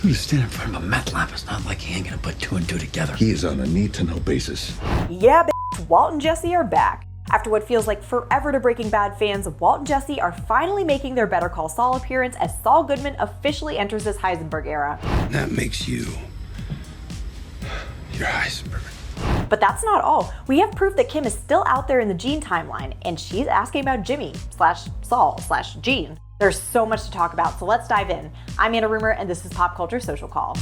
Dude, to stand in front of a meth lab, it's not like he ain't gonna put two and two together. He is on a need-to-know basis. Yeah, Walt and Jesse are back. After what feels like forever to Breaking Bad fans, Walt and Jesse are finally making their Better Call Saul appearance as Saul Goodman officially enters his Heisenberg era. That makes you... your Heisenberg. But that's not all. We have proof that Kim is still out there in the Gene timeline, and she's asking about Jimmy/Saul/Gene. There's so much to talk about, so let's dive in. I'm Anna Rumer, and this is Pop Culture Social Call.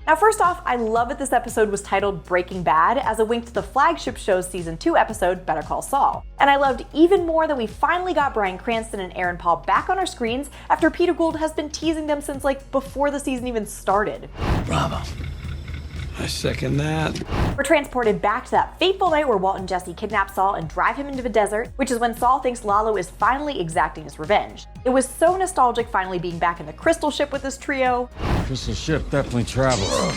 Now, first off, I love that this episode was titled Breaking Bad as a wink to the flagship show's season 2 episode, Better Call Saul. And I loved even more that we finally got Bryan Cranston and Aaron Paul back on our screens after Peter Gould has been teasing them since before the season even started. Bravo. I second that. We're transported back to that fateful night where Walt and Jesse kidnap Saul and drive him into the desert, which is when Saul thinks Lalo is finally exacting his revenge. It was so nostalgic finally being back in the crystal ship with this trio. Crystal ship definitely travels.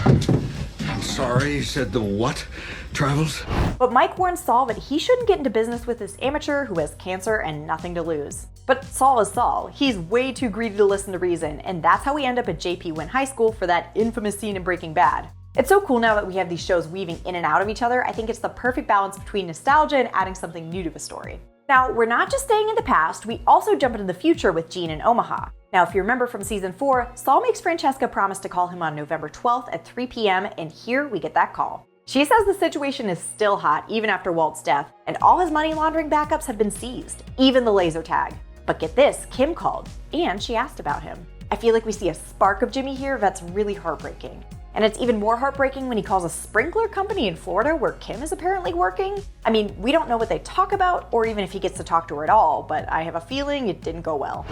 I'm sorry, you said the what? Travels? But Mike warns Saul that he shouldn't get into business with this amateur who has cancer and nothing to lose. But Saul is Saul. He's way too greedy to listen to reason, and that's how we end up at JP Wynn High School for that infamous scene in Breaking Bad. It's so cool now that we have these shows weaving in and out of each other. I think it's the perfect balance between nostalgia and adding something new to the story. Now, we're not just staying in the past, we also jump into the future with Gene in Omaha. Now, if you remember from season 4, Saul makes Francesca promise to call him on November 12th at 3 p.m., and here we get that call. She says the situation is still hot even after Walt's death, and all his money laundering backups have been seized, even the laser tag. But get this, Kim called, and she asked about him. I feel like we see a spark of Jimmy here that's really heartbreaking. And it's even more heartbreaking when he calls a sprinkler company in Florida where Kim is apparently working. I mean, we don't know what they talk about, or even if he gets to talk to her at all, but I have a feeling it didn't go well.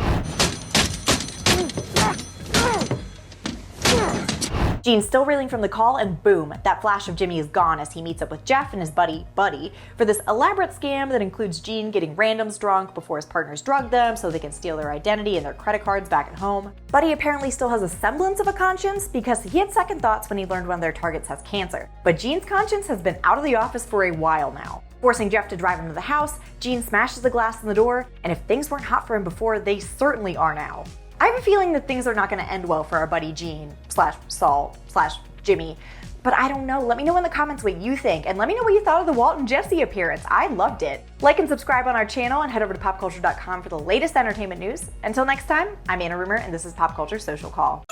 Gene's still reeling from the call, and boom, that flash of Jimmy is gone as he meets up with Jeff and his buddy, Buddy, for this elaborate scam that includes Gene getting randoms drunk before his partners drug them so they can steal their identity and their credit cards back at home. Buddy apparently still has a semblance of a conscience because he had second thoughts when he learned one of their targets has cancer. But Gene's conscience has been out of the office for a while now. Forcing Jeff to drive him to the house, Gene smashes the glass in the door, and if things weren't hot for him before, they certainly are now. I have a feeling that things are not going to end well for our buddy Gene/Saul/Jimmy, but I don't know. Let me know in the comments what you think, and let me know what you thought of the Walt and Jesse appearance. I loved it. Like and subscribe on our channel, and head over to popculture.com for the latest entertainment news. Until next time, I'm Anna Rumer, and this is Pop Culture Social Call.